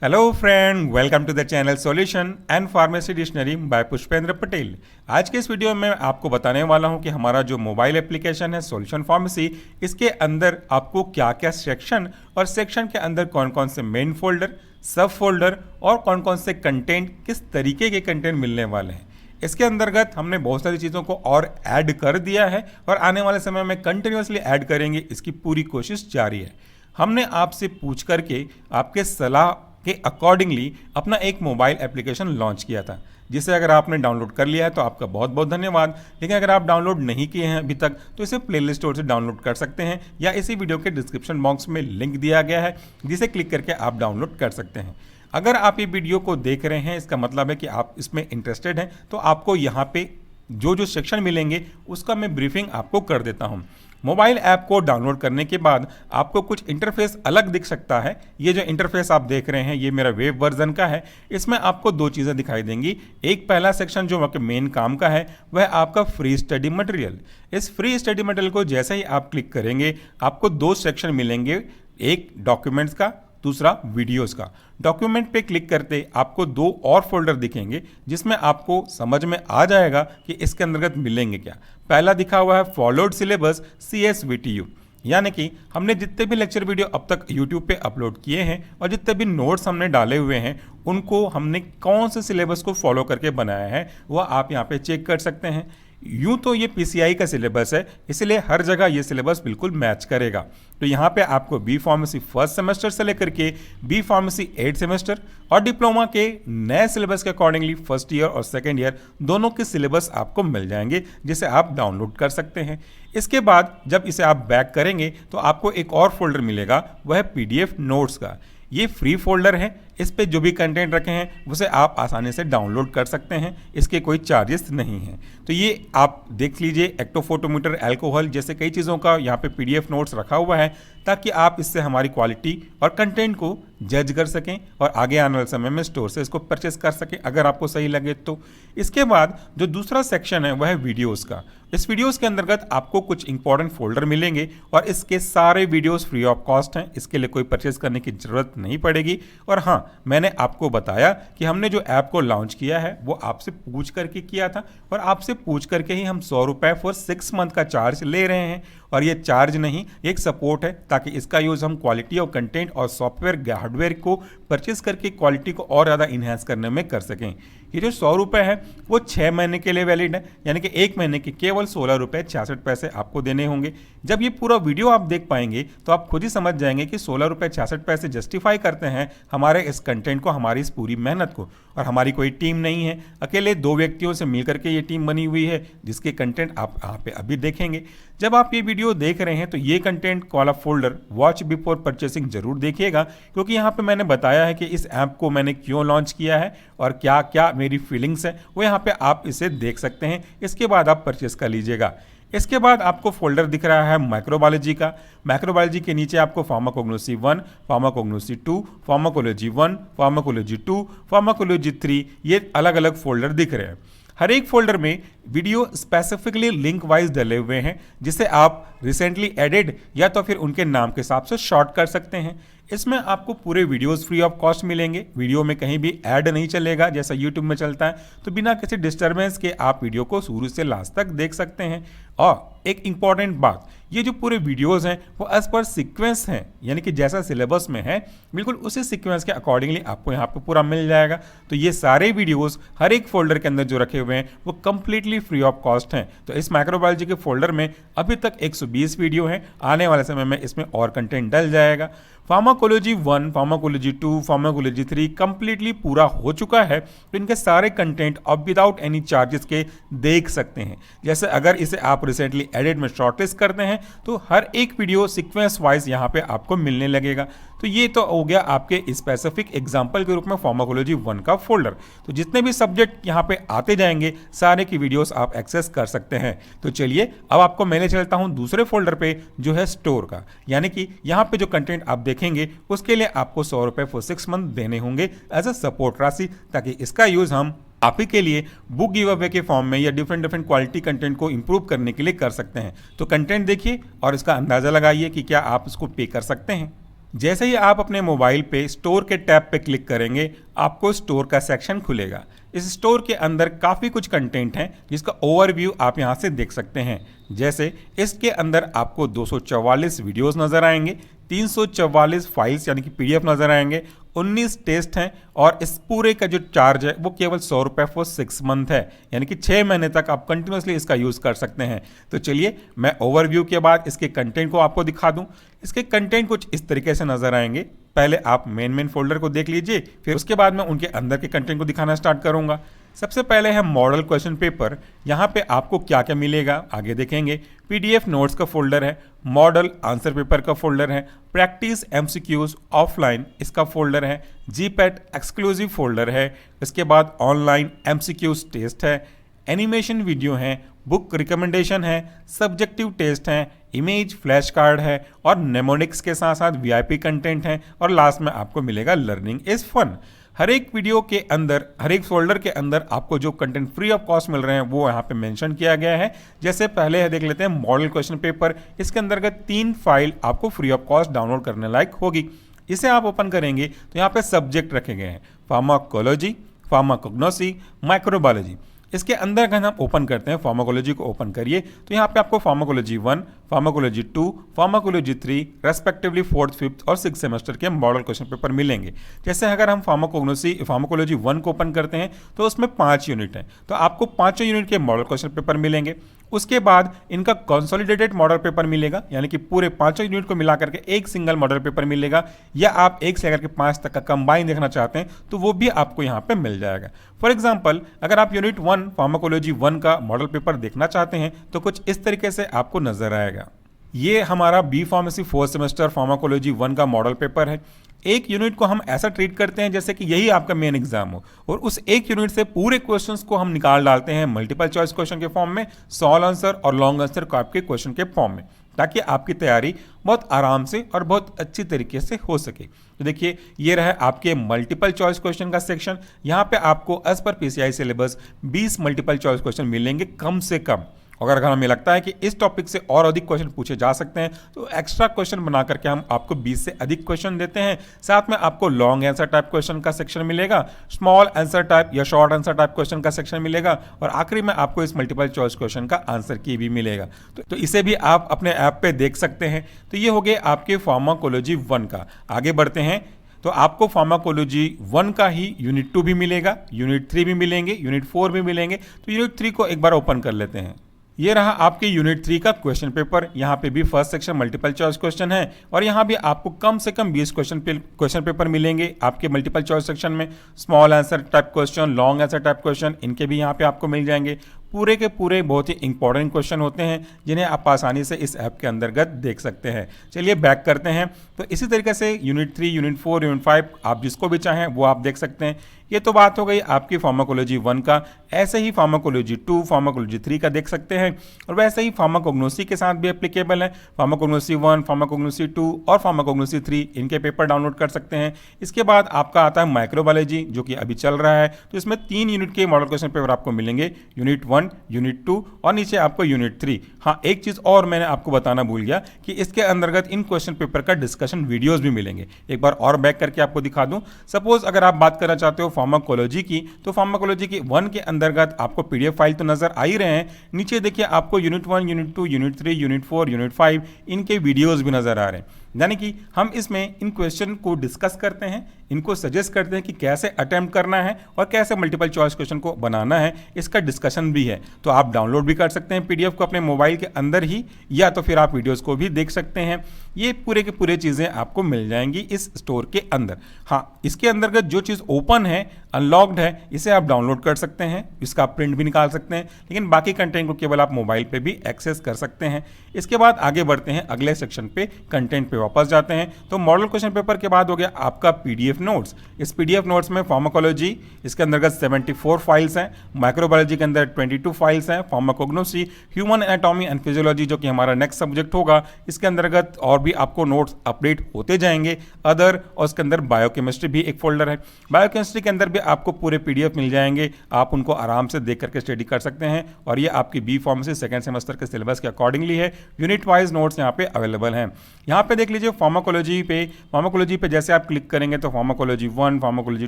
Hello friend, welcome to the channel solution and pharmacy dictionary by Pushpendra Patel. आज के इस video में आपको बताने वाला हूं कि हमारा जो मोबाइल एप्लीकेशन है सॉल्यूशन फार्मेसी, इसके अंदर आपको क्या क्या सेक्शन और सेक्शन के अंदर कौन कौन से मेन फोल्डर, सब फोल्डर और कौन कौन से कंटेंट, किस तरीके के कंटेंट मिलने वाले हैं। इसके अंतर्गत हमने बहुत सारी चीज़ों को और ऐड कर दिया है और आने वाले समय में कंटिन्यूसली ऐड करेंगे, इसकी पूरी कोशिश जारी है। हमने आपसे पूछ करके आपके सलाह के अकॉर्डिंगली अपना एक मोबाइल एप्लीकेशन लॉन्च किया था, जिसे अगर आपने डाउनलोड कर लिया है तो आपका बहुत बहुत धन्यवाद। लेकिन अगर आप डाउनलोड नहीं किए हैं अभी तक तो इसे प्लेलिस्ट स्टोर से डाउनलोड कर सकते हैं या इसी वीडियो के डिस्क्रिप्शन बॉक्स में लिंक दिया गया है, जिसे क्लिक करके आप डाउनलोड कर सकते हैं। अगर आप ये वीडियो को देख रहे हैं, इसका मतलब है कि आप इसमें इंटरेस्टेड हैं, तो आपको यहाँ पे जो जो सेक्शन मिलेंगे उसका मैं ब्रीफिंग आपको कर देता हूँ। मोबाइल ऐप को डाउनलोड करने के बाद आपको कुछ इंटरफेस अलग दिख सकता है। ये जो इंटरफेस आप देख रहे हैं ये मेरा वेब वर्जन का है। इसमें आपको दो चीज़ें दिखाई देंगी। एक पहला सेक्शन जो आपके मेन काम का है वह आपका फ्री स्टडी मटेरियल। इस फ्री स्टडी मटेरियल को जैसे ही आप क्लिक करेंगे आपको दो सेक्शन मिलेंगे, एक डॉक्यूमेंट्स का, दूसरा वीडियोस का। डॉक्यूमेंट पे क्लिक करते आपको दो और फोल्डर दिखेंगे जिसमें आपको समझ में आ जाएगा कि इसके अंतर्गत मिलेंगे क्या। पहला दिखा हुआ है फॉलोड सिलेबस CSVTU, यानी कि हमने जितने भी लेक्चर वीडियो अब तक YouTube पे अपलोड किए हैं और जितने भी नोट्स हमने डाले हुए हैं उनको हमने कौन से सिलेबस को फॉलो करके बनाया है वह आप यहाँ पे चेक कर सकते हैं। यूँ तो ये PCI का सिलेबस है, इसलिए हर जगह ये सिलेबस बिल्कुल मैच करेगा। तो यहाँ पे आपको बी फार्मेसी फर्स्ट सेमेस्टर से लेकर के बी फार्मेसी 8 सेमेस्टर और डिप्लोमा के नए सिलेबस के अकॉर्डिंगली फर्स्ट ईयर और सेकेंड ईयर दोनों के सिलेबस आपको मिल जाएंगे, जिसे आप डाउनलोड कर सकते हैं। इसके बाद जब इसे आप बैक करेंगे तो आपको एक और फोल्डर मिलेगा, वह है PDF नोट्स का। ये फ्री फोल्डर है, इस पे जो भी कंटेंट रखे हैं उसे आप आसानी से डाउनलोड कर सकते हैं, इसके कोई चार्जेस नहीं हैं। तो ये आप देख लीजिए, एक्टोफोटोमीटर, अल्कोहल जैसे कई चीज़ों का यहाँ पे PDF नोट्स रखा हुआ है, ताकि आप इससे हमारी क्वालिटी और कंटेंट को जज कर सकें और आगे आने वाले समय में स्टोर से इसको परचेस कर सकें अगर आपको सही लगे तो। इसके बाद जो दूसरा सेक्शन है वह है वीडियोज़ का। इस वीडियोज़ के अंतर्गत आपको कुछ इंपॉर्टेंट फोल्डर मिलेंगे और इसके सारे वीडियोज़ फ्री ऑफ कॉस्ट हैं, इसके लिए कोई परचेस करने की ज़रूरत नहीं पड़ेगी। और हाँ, मैंने आपको बताया कि हमने जो ऐप को लॉन्च किया है वो आपसे पूछ करके किया था और आपसे पूछ करके ही हम 100 रुपये फॉर 6 मंथ का चार्ज ले रहे हैं। और ये चार्ज नहीं, एक सपोर्ट है, ताकि इसका यूज़ हम क्वालिटी और कंटेंट और सॉफ्टवेयर हार्डवेयर को परचेस करके क्वालिटी को और ज़्यादा इन्हेंस करने में कर सकें। ये जो 100 रुपये है वो 6 महीने के लिए वैलिड है, यानी कि एक महीने के केवल 16 रुपये 66 पैसे आपको देने होंगे। जब ये पूरा वीडियो आप देख पाएंगे तो आप खुद ही समझ जाएंगे कि 16 रुपये 66 पैसे जस्टिफाई करते हैं हमारे इस कंटेंट को, हमारी इस पूरी मेहनत को। और हमारी कोई टीम नहीं है, अकेले दो व्यक्तियों से मिलकर के ये टीम बनी हुई है, जिसके कंटेंट आप यहाँ पे अभी देखेंगे। जब आप ये वीडियो देख रहे हैं तो ये कंटेंट वाला फोल्डर वॉच बिफोर परचेसिंग जरूर देखिएगा, क्योंकि यहाँ पे मैंने बताया है कि इस ऐप को मैंने क्यों लॉन्च किया है और क्या क्या मेरी फीलिंग्स है, वो यहाँ पे आप इसे देख सकते हैं। इसके बाद आप परचेस कर लीजिएगा। इसके बाद आपको फोल्डर दिख रहा है माइक्रोबायोलॉजी का। माइक्रोबायोलॉजी के नीचे आपको pharmacognosy 1, pharmacognosy 2, pharmacology 1, pharmacology 2, pharmacology 3, ये अलग अलग फोल्डर दिख रहे हैं। हर एक फोल्डर में वीडियो स्पेसिफिकली लिंक वाइज डले हुए हैं, जिसे आप रिसेंटली एडेड या तो फिर उनके नाम के हिसाब से शॉर्ट कर सकते हैं। इसमें आपको पूरे वीडियोस फ्री ऑफ कॉस्ट मिलेंगे, वीडियो में कहीं भी ऐड नहीं चलेगा जैसा यूट्यूब में चलता है। तो बिना किसी डिस्टर्बेंस के आप वीडियो को शुरू से लास्ट तक देख सकते हैं। और एक इंपॉर्टेंट बात, ये जो पूरे वीडियोस हैं वो एज पर सीक्वेंस हैं, यानी कि जैसा सिलेबस में है बिल्कुल उसी सीक्वेंस के अकॉर्डिंगली आपको यहाँ पे पूरा मिल जाएगा। तो ये सारे वीडियोस हर एक फोल्डर के अंदर जो रखे हुए हैं वो कंप्लीटली फ्री ऑफ कॉस्ट हैं। तो इस माइक्रोबायोलॉजी के फोल्डर में अभी तक 120 वीडियो हैं, आने वाले समय में इसमें और कंटेंट डल जाएगा। फार्माकोलॉजी 1, फार्माकोलॉजी 2, फार्माकोलॉजी 3 कंप्लीटली पूरा हो चुका है, तो इनके सारे कंटेंट अब विदाउट एनी चार्जेस के देख सकते हैं। जैसे अगर इसे आप रिसेंटली एडिट में शॉर्टलिस्ट करते हैं तो हर एक वीडियो सीक्वेंस वाइज यहाँ पे आपको मिलने लगेगा। तो ये तो हो गया आपके स्पेसिफिक एग्जाम्पल के रूप में फार्माकोलॉजी 1 का फोल्डर। तो जितने भी सब्जेक्ट यहाँ पे आते जाएंगे सारे की वीडियोस आप एक्सेस कर सकते हैं। तो चलिए अब आपको मैं ले चलता हूँ दूसरे फोल्डर पे जो है स्टोर का, यानी कि यहाँ पे जो कंटेंट आप देखेंगे उसके लिए आपको 100 रुपये फॉर 6 मंथ देने होंगे एज अ सपोर्ट राशि, ताकि इसका यूज हम आप ही के लिए बुक गिव अवे के फॉर्म में या डिफरेंट क्वालिटी कंटेंट को इंप्रूव करने के लिए कर सकते हैं। तो कंटेंट देखिए और इसका अंदाजा लगाइए कि क्या आप इसको पे कर सकते हैं। जैसे ही आप अपने मोबाइल पे स्टोर के टैब पे क्लिक करेंगे, आपको स्टोर का सेक्शन खुलेगा। इस स्टोर के अंदर काफ़ी कुछ कंटेंट है जिसका ओवरव्यू आप यहाँ से देख सकते हैं। जैसे इसके अंदर आपको 244 वीडियोस नज़र आएंगे, 344 फाइल्स यानी कि पीडीएफ नज़र आएंगे, 19 टेस्ट हैं और इस पूरे का जो चार्ज है वो केवल 100 रुपये फॉर 6 मंथ है, यानी कि 6 महीने तक आप कंटिन्यूसली इसका यूज़ कर सकते हैं। तो चलिए मैं ओवरव्यू के बाद इसके कंटेंट को आपको दिखा दूं। इसके कंटेंट कुछ इस तरीके से नज़र आएंगे। पहले आप मेन फोल्डर को देख लीजिए, फिर उसके बाद मैं उनके अंदर के कंटेंट को दिखाना स्टार्ट करूंगा। सबसे पहले है मॉडल क्वेश्चन पेपर। यहाँ पे आपको क्या क्या मिलेगा आगे देखेंगे। पीडीएफ नोट्स का फोल्डर है, मॉडल आंसर पेपर का फोल्डर है, प्रैक्टिस एमसीक्यूज ऑफलाइन इसका फोल्डर है, जीपैट एक्सक्लूसिव फोल्डर है, इसके बाद ऑनलाइन एमसीक्यूज टेस्ट है, एनिमेशन वीडियो है, बुक रिकमेंडेशन है, सब्जेक्टिव टेस्ट हैं, इमेज फ्लैश कार्ड है और नेमोनिक्स के साथ साथ वीआईपी कंटेंट है और लास्ट में आपको मिलेगा लर्निंग इज फन। हर एक वीडियो के अंदर, हर एक फोल्डर के अंदर आपको जो कंटेंट फ्री ऑफ कॉस्ट मिल रहे हैं वो यहाँ पे मेंशन किया गया है। जैसे पहले देख लेते हैं मॉडल क्वेश्चन पेपर। इसके अंतर्गत 3 फाइल आपको फ्री ऑफ कॉस्ट डाउनलोड करने लायक होगी। इसे आप ओपन करेंगे तो यहाँ पे सब्जेक्ट रखे गए हैं, फार्माकोलॉजी, फार्माकोग्नोसी, माइक्रोबायोलॉजी। इसके अंदर अगर हम ओपन करते हैं, फार्माकोलॉजी को ओपन करिए तो यहाँ पे आपको pharmacology 1, pharmacology 2, pharmacology 3 respectively 4th, 5th और 6th सेमेस्टर के मॉडल क्वेश्चन पेपर मिलेंगे। जैसे अगर हम फार्माकोलॉजी 1 को ओपन करते हैं तो उसमें 5 यूनिट हैं, तो आपको 5 यूनिट के मॉडल क्वेश्चन पेपर मिलेंगे। उसके बाद इनका कंसोलिडेटेड मॉडल पेपर मिलेगा, यानी कि पूरे 5 यूनिट को मिला करके एक सिंगल मॉडल पेपर मिलेगा, या आप 1 से लेकर के 5 तक का कंबाइन देखना चाहते हैं तो वो भी आपको यहाँ पे मिल जाएगा। फॉर एग्जाम्पल अगर आप यूनिट 1 फार्माकोलॉजी 1 का मॉडल पेपर देखना चाहते हैं तो कुछ इस तरीके से आपको नजर आएगा। ये हमारा B pharmacy 4th semester pharmacology 1 का मॉडल पेपर है। एक यूनिट को हम ऐसा ट्रीट करते हैं जैसे कि यही आपका मेन एग्जाम हो, और उस एक यूनिट से पूरे क्वेश्चंस को हम निकाल डालते हैं मल्टीपल चॉइस क्वेश्चन के फॉर्म में, सॉल्व आंसर और लॉन्ग आंसर को आपके क्वेश्चन के फॉर्म में, ताकि आपकी तैयारी बहुत आराम से और बहुत अच्छी तरीके से हो सके। तो देखिए ये रहा आपके मल्टीपल चॉइस क्वेश्चन का सेक्शन। यहाँ पे आपको as per PCI syllabus 20 multiple choice question मिलेंगे कम से कम। अगर हमें लगता है कि इस टॉपिक से और अधिक क्वेश्चन पूछे जा सकते हैं तो एक्स्ट्रा क्वेश्चन बना करके हम आपको 20 से अधिक क्वेश्चन देते हैं। साथ में आपको लॉन्ग आंसर टाइप क्वेश्चन का सेक्शन मिलेगा, स्मॉल आंसर टाइप या शॉर्ट आंसर टाइप क्वेश्चन का सेक्शन मिलेगा, और आखिरी में आपको इस मल्टीपल चॉइस क्वेश्चन का आंसर की भी मिलेगा। तो इसे भी आप अपने ऐप पे देख सकते हैं। तो ये हो गए आपके फार्माकोलॉजी 1 का। आगे बढ़ते हैं तो आपको फार्माकोलॉजी 1 का ही यूनिट 2 भी मिलेगा, यूनिट 3 भी मिलेंगे, यूनिट 4 भी मिलेंगे। तो यूनिट 3 को एक बार ओपन कर लेते हैं। ये रहा आपके यूनिट 3 का क्वेश्चन पेपर। यहाँ पे भी first section multiple choice question है और यहाँ भी आपको कम से कम 20 क्वेश्चन पेपर मिलेंगे आपके मल्टीपल चॉइस सेक्शन में। Small answer type question, long answer type question, इनके भी यहाँ पे आपको मिल जाएंगे। पूरे के पूरे बहुत ही इंपॉर्टेंट क्वेश्चन होते हैं जिन्हें आप आसानी से इस ऐप के अंतर्गत देख सकते हैं। चलिए बैक करते हैं। तो इसी तरीके से यूनिट 3, यूनिट 4, यूनिट 5 आप जिसको भी चाहें वो आप देख सकते हैं। ये तो बात हो गई आपकी फार्माकोलॉजी 1 का। ऐसे ही फार्माकोलॉजी 2, फार्माकोलॉजी 3 का देख सकते हैं, और वैसे ही फार्माकोग्नोसी के साथ भी एप्लीकेबल है। फार्माकोग्नोसी 1, फार्माकोग्नोसी 2 और फार्माकोग्नोसी 3 इनके पेपर डाउनलोड कर सकते हैं। इसके बाद आपका आता है माइक्रोबायोलॉजी जो कि अभी चल रहा है। तो इसमें 3 यूनिट के मॉडल क्वेश्चन पेपर आपको मिलेंगे, यूनिट 1, यूनिट 2 और नीचे आपको यूनिट 3। हाँ, एक चीज और मैंने आपको बताना भूल गया कि इसके अंतर्गत इन क्वेश्चन पेपर का डिस्कशन वीडियोस भी मिलेंगे। एक बार और बैक करके आपको दिखा दूं। सपोज अगर आप बात करना चाहते हो फार्माकोलॉजी की, तो फार्माकोलॉजी की 1 के अंतर्गत आपको पीडीएफ फाइल तो नजर आ ही रहे हैं। नीचे देखिए आपको unit 1, unit 2, unit 3, unit 4, unit 5 इनके वीडियोस भी नजर आ रहे हैं। यानी कि हम इसमें इन क्वेश्चन को डिस्कस करते हैं, इनको सजेस्ट करते हैं कि कैसे अटेम्प्ट करना है और कैसे मल्टीपल चॉइस क्वेश्चन को बनाना है, इसका डिस्कशन भी है। तो आप डाउनलोड भी कर सकते हैं पीडीएफ को अपने मोबाइल के अंदर ही, या तो फिर आप वीडियोस को भी देख सकते हैं। ये पूरे के पूरे चीज़ें आपको मिल जाएंगी इस स्टोर के अंदर। हाँ, इसके अंतर्गत जो चीज़ ओपन है, अनलॉक्ड है, इसे आप डाउनलोड कर सकते हैं, इसका प्रिंट भी निकाल सकते हैं, लेकिन बाकी कंटेंट को केवल आप मोबाइल पे भी एक्सेस कर सकते हैं। इसके बाद आगे बढ़ते हैं अगले सेक्शन पे, कंटेंट पे वापस जाते हैं। तो मॉडल क्वेश्चन पेपर के बाद हो गया आपका पीडीएफ नोट्स। इस पीडीएफ नोट्स में फार्माकोलॉजी, इसके अंतर्गत 74 फाइल्स हैं, माइक्रोबायोलॉजी के अंदर 22 फाइल्स हैं, pharmacognosy, human anatomy and physiology जो कि हमारा नेक्स्ट सब्जेक्ट होगा, इसके अंतर्गत और भी आपको नोट्स अपडेट होते जाएंगे। अदर, और इसके अंदर बायोकेमिस्ट्री भी एक फोल्डर है। बायोकेमिस्ट्री के अंदर भी आपको पूरे पीडीएफ मिल जाएंगे, आप उनको आराम से देख करके स्टडी कर सकते हैं, और ये आपकी बी फार्मेसी सेकंड सेमेस्टर के सिलेबस के अकॉर्डिंगली है। यूनिट वाइज नोट्स यहाँ पे अवेलेबल हैं। यहाँ पे देख लीजिए फार्माकोलॉजी पे जैसे आप क्लिक करेंगे तो फार्माकोलॉजी 1, फार्माकोलॉजी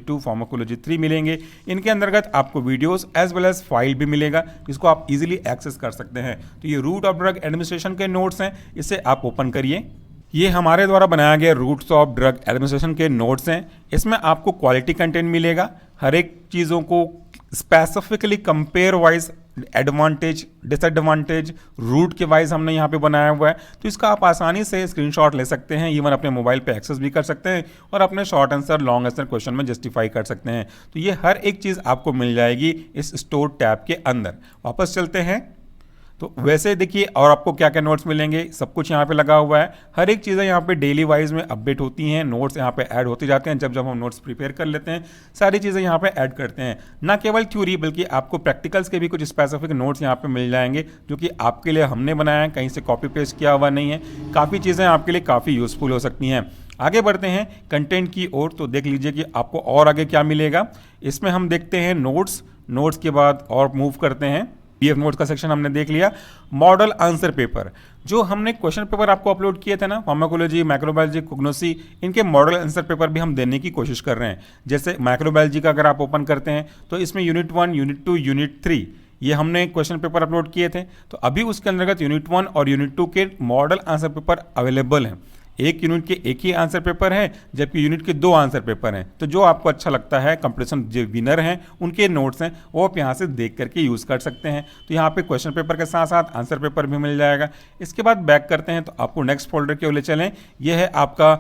2, फार्माकोलॉजी 3 मिलेंगे। इनके अंतर्गत आपको videos as well as file भी मिलेगा जिसको आप इजीली एक्सेस कर सकते हैं। तो ये रूट ऑफ ड्रग एडमिनिस्ट्रेशन के नोट्स हैं, इसे आप ओपन करिए। ये हमारे द्वारा बनाया गया रूट्स ऑफ ड्रग एडमिनिस्ट्रेशन के नोट्स हैं। इसमें आपको क्वालिटी कंटेंट मिलेगा, हर एक चीज़ों को specifically compare wise, advantage disadvantage route के वाइज हमने यहाँ पे बनाया हुआ है। तो इसका आप आसानी से स्क्रीनशॉट ले सकते हैं, इवन अपने मोबाइल पे एक्सेस भी कर सकते हैं और अपने short answer long answer question में जस्टिफाई कर सकते हैं। तो ये हर एक चीज़ आपको मिल जाएगी इस स्टोर टैब के अंदर। वापस चलते हैं तो वैसे देखिए और आपको क्या क्या नोट्स मिलेंगे, सब कुछ यहाँ पे लगा हुआ है। हर एक चीज़ें यहाँ पे डेली वाइज में अपडेट होती हैं, नोट्स यहाँ पे ऐड होते जाते हैं। जब जब हम नोट्स प्रिपेयर कर लेते हैं सारी चीज़ें यहाँ पे ऐड करते हैं। ना केवल थ्योरी बल्कि आपको प्रैक्टिकल्स के भी कुछ स्पेसिफिक नोट्स यहाँ पे मिल जाएंगे जो कि आपके लिए हमने बनाया है, कहीं से कॉपी पेस्ट किया हुआ नहीं है। काफ़ी चीज़ें आपके लिए काफ़ी यूज़फुल हो सकती हैं। आगे बढ़ते हैं कंटेंट की ओर, तो देख लीजिए कि आपको और आगे क्या मिलेगा। इसमें हम देखते हैं नोट्स के बाद और मूव करते हैं। पीएफ नोट्स का सेक्शन हमने देख लिया। मॉडल आंसर पेपर, जो हमने क्वेश्चन पेपर आपको अपलोड किए थे ना, फार्माकोलॉजी, माइक्रोबायोलॉजी, कोग्नोसी, इनके मॉडल आंसर पेपर भी हम देने की कोशिश कर रहे हैं। जैसे माइक्रोबायोलॉजी का अगर आप ओपन करते हैं तो इसमें यूनिट 1, यूनिट 2, यूनिट 3 ये हमने क्वेश्चन पेपर अपलोड किए थे। तो अभी उसके अंतर्गत यूनिट 1 और यूनिट 2 के मॉडल आंसर पेपर अवेलेबल हैं। एक यूनिट के एक ही आंसर पेपर है जबकि यूनिट के 2 आंसर पेपर हैं। तो जो आपको अच्छा लगता है, कंपटीशन जो विनर हैं उनके नोट्स हैं वो आप यहाँ से देख करके यूज़ कर सकते हैं। तो यहाँ पे क्वेश्चन पेपर के साथ साथ आंसर पेपर भी मिल जाएगा। इसके बाद बैक करते हैं तो आपको नेक्स्ट फोल्डर के ओर ले चलें। यह है आपका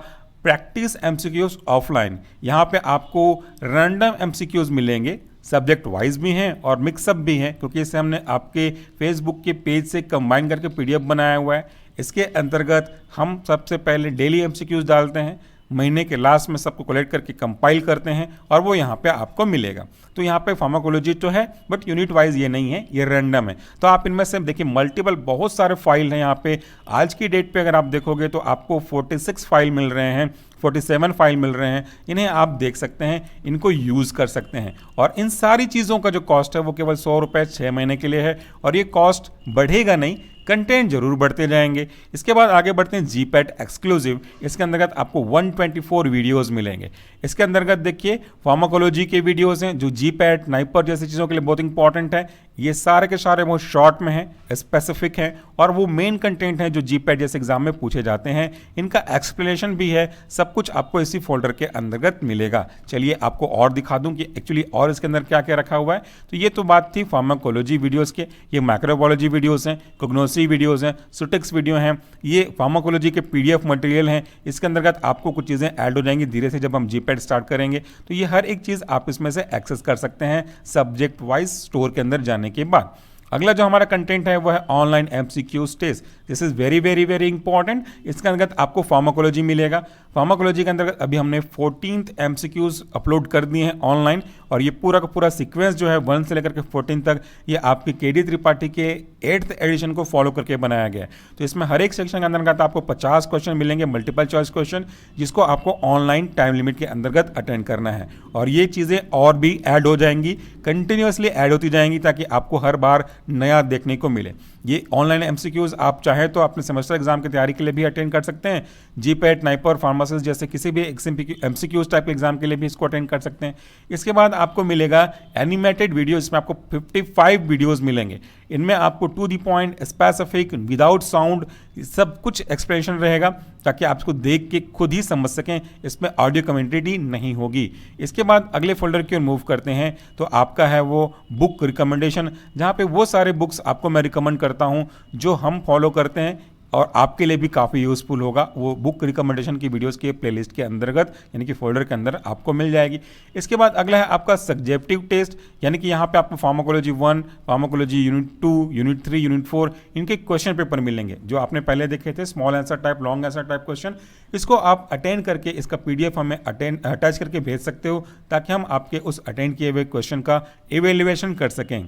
प्रैक्टिस एमसीक्यूज ऑफलाइन। यहाँ पे आपको रैंडम एमसीक्यूज मिलेंगे, सब्जेक्ट वाइज भी हैं और मिक्सअप भी हैं, क्योंकि इसे हमने आपके फेसबुक के पेज से कंबाइन करके पीडीएफ बनाया हुआ है। इसके अंतर्गत हम सबसे पहले डेली एमसीक्यूज डालते हैं, महीने के लास्ट में सबको कलेक्ट करके कंपाइल करते हैं और वो यहाँ पे आपको मिलेगा। तो यहाँ पे फार्माकोलॉजी तो है बट यूनिट वाइज ये नहीं है, ये रैंडम है। तो आप इनमें से देखिए मल्टीपल बहुत सारे फाइल हैं यहाँ पे। आज की डेट पे अगर आप देखोगे तो आपको 46 फाइल मिल रहे हैं, 47 फाइल मिल रहे हैं। इन्हें आप देख सकते हैं, इनको यूज़ कर सकते हैं। और इन सारी चीज़ों का जो कॉस्ट है वो केवल 100 रुपये 6 महीने के लिए है और ये कॉस्ट बढ़ेगा नहीं, कंटेंट जरूर बढ़ते जाएंगे। इसके बाद आगे बढ़ते हैं जीपैट एक्सक्लूसिव। इसके अंतर्गत आपको 124 वीडियोस मिलेंगे। इसके अंतर्गत देखिए फार्माकोलॉजी के वीडियोस हैं जो जीपैट, नाइपर जैसी चीज़ों के लिए बहुत इंपॉर्टेंट है। ये सारे के सारे वो शॉर्ट में हैं, स्पेसिफिक हैं और वो मेन कंटेंट हैं जो जीपैट जैसे एग्जाम में पूछे जाते हैं। इनका एक्सप्लेनेशन भी है, सब कुछ आपको इसी फोल्डर के अंतर्गत मिलेगा। चलिए आपको और दिखा दूं कि एक्चुअली और इसके अंदर क्या क्या रखा हुआ है। तो ये तो बात थी फार्माकोलॉजी वीडियोस के। ये माइक्रोबायोलॉजी वीडियोस हैं, कोग्नोसी वीडियोस हैं, सुटेक्स वीडियो हैं, ये फार्माकोलॉजी के पीडीएफ मटेरियल हैं। इसके अंतर्गत आपको कुछ चीज़ें ऐड हो जाएंगी धीरे से जब हम जीपैट स्टार्ट करेंगे। तो ये हर एक चीज़ आप इसमें से एक्सेस कर सकते हैं सब्जेक्ट वाइज स्टोर के अंदर जाने के बाद। अगला जो हमारा कंटेंट है वो है online MCQs test. This is very very very important. इसके अंतर्गत आपको फार्माकोलॉजी मिलेगा। फार्माकोलॉजी के अंतर्गत अभी हमने 14th एमसीक्यूज अपलोड कर दिए हैं ऑनलाइन और ये पूरा का पूरा सीक्वेंस जो है 1 से लेकर के 14 तक ये आपके केडी त्रिपाठी के 8th एडिशन को फॉलो करके बनाया गया है। तो इसमें हर एक सेक्शन के अंतर्गत आपको 50 क्वेश्चन मिलेंगे, मल्टीपल चॉइस क्वेश्चन, जिसको आपको ऑनलाइन टाइम लिमिट के अंतर्गत अटेंड करना है। और ये चीज़ें और भी ऐड हो जाएंगी, कंटिन्यूसली ऐड होती जाएंगी ताकि आपको हर बार नया देखने को मिले। ये ऑनलाइन एमसीक्यूज आप चाहें तो अपने सेमेस्टर एग्जाम की तैयारी के लिए भी अटेंड कर सकते हैं। जीपैट, नाइपर, फार्मासिस्ट जैसे किसी भी एमसीक्यूज टाइप के एग्जाम के लिए भी इसको अटेंड कर सकते हैं। इसके बाद आपको मिलेगा एनिमेटेड वीडियो। इसमें आपको 55 वीडियोस मिलेंगे। इनमें आपको to the point, specific, without sound सब कुछ एक्सप्लेनेशन रहेगा ताकि आप इसको देख के खुद ही समझ सकें। इसमें ऑडियो कमेंट्री नहीं होगी। इसके बाद अगले फोल्डर की ओर मूव करते हैं तो आपका है वो बुक रिकमेंडेशन, जहाँ पे वो सारे बुक्स आपको मैं रिकमेंड करता हूँ जो हम फॉलो करते हैं और आपके लिए भी काफ़ी यूज़फुल होगा। वो बुक रिकमेंडेशन की वीडियोस के प्लेलिस्ट के अंतर्गत यानी कि फोल्डर के अंदर आपको मिल जाएगी। इसके बाद अगला है आपका सब्जेक्टिव टेस्ट, यानी कि यहाँ पे आपको pharmacology 1, pharmacology unit 2, unit 3, unit 4 इनके क्वेश्चन पेपर मिलेंगे जो आपने पहले देखे थे, small answer type, long answer type question. इसको आप अटेंड करके इसका पीडीएफ हमें अटैच करके भेज सकते हो ताकि हम आपके उस अटेंड किए हुए क्वेश्चन का इवेल्युएशन कर सकें।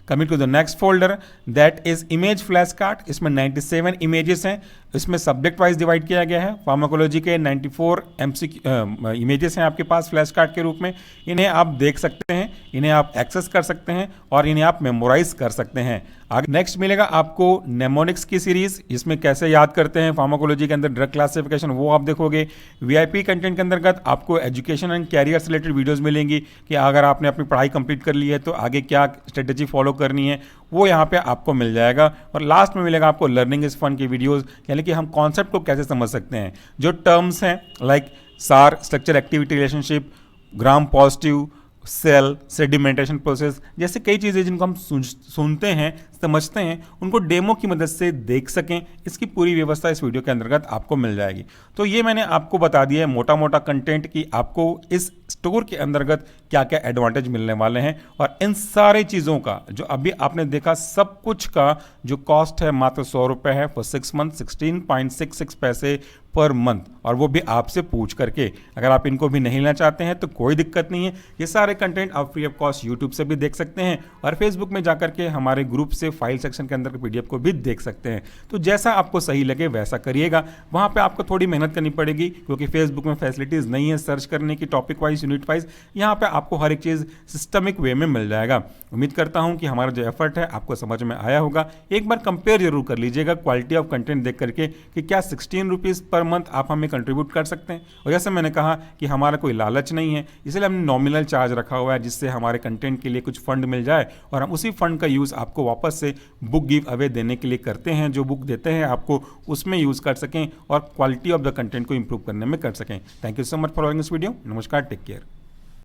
Coming to the next folder that is image flash card. इसमें 97 इमेजेस हैं। इसमें सब्जेक्ट वाइज डिवाइड किया गया है। फार्माकोलॉजी के 94 इमेजेस हैं आपके पास फ्लैश कार्ड के रूप में। इन्हें आप देख सकते हैं। इन्हें आप एक्सेस कर सकते हैं और इन्हें आप मेमोराइज कर सकते हैं। आगे नेक्स्ट मिलेगा आपको नेमोनिक्स की सीरीज, इसमें कैसे याद करते हैं फार्माकोलॉजी के अंदर ड्रग क्लासिफिकेशन, वो आप देखोगे। वीआईपी कंटेंट के अंतर्गत आपको एजुकेशन एंड कैरियर से रिलेटेड वीडियोस मिलेंगी कि अगर आपने अपनी पढ़ाई कंप्लीट कर ली है तो आगे क्या स्ट्रेटेजी फॉलो करनी है, वो यहाँ पे आपको मिल जाएगा। और लास्ट में मिलेगा आपको लर्निंग इज फन की वीडियोस, यानी कि हम कॉन्सेप्ट को कैसे समझ सकते हैं, जो टर्म्स हैं like SAR, structure activity relationship, gram positive, cell, sedimentation process, जैसे कई चीज़ें जिनको हम सुनते हैं, समझते हैं, उनको डेमो की मदद से देख सकें, इसकी पूरी व्यवस्था इस वीडियो के अंतर्गत आपको मिल जाएगी। तो ये मैंने आपको बता दिया है मोटा मोटा कंटेंट कि आपको इस स्टोर के अंतर्गत क्या क्या एडवांटेज मिलने वाले हैं, और इन सारी चीज़ों का जो अभी आपने देखा सब कुछ का जो कॉस्ट है मात्र 100 रुपये है फॉर 6 मंथ, 16.66 पैसे पर मंथ, और वो भी आपसे पूछ करके। अगर आप इनको भी नहीं लेना चाहते हैं तो कोई दिक्कत नहीं है, ये सारे कंटेंट आप फ्री ऑफ कॉस्ट यूट्यूब से भी देख सकते हैं और फेसबुक में जाकर के हमारे ग्रुप से फाइल सेक्शन के अंदर पीडीएफ को भी देख सकते हैं। तो जैसा आपको सही लगे वैसा करिएगा। वहाँ पे आपको थोड़ी मेहनत करनी पड़ेगी क्योंकि फेसबुक में फैसिलिटीज़ नहीं है सर्च करने की टॉपिक वाइज, यूनिट वाइज। यहाँ पे आपको हर एक चीज़ सिस्टमिक वे में मिल जाएगा। उम्मीद करता हूँ कि हमारा जो एफर्ट है आपको समझ में आया होगा। एक बार कंपेयर जरूर कर लीजिएगा क्वालिटी ऑफ कंटेंट देख करके कि क्या 16 रुपीज़ पर मंथ आप हमें कंट्रीब्यूट कर सकते हैं। और जैसे मैंने कहा कि हमारा कोई लालच नहीं है, इसलिए हमने नॉमिनल चार्ज रखा हुआ है जिससे हमारे कंटेंट के लिए कुछ फंड मिल जाए और हम उसी फंड का यूज़ आपको वापस से बुक गिव अवे देने के लिए करते हैं। जो बुक देते हैं आपको उसमें यूज़ कर सकें और क्वालिटी ऑफ द कंटेंट को इंप्रूव करने में कर सकें। Thank you so much for watching this video. नमस्कार, टेक केयर।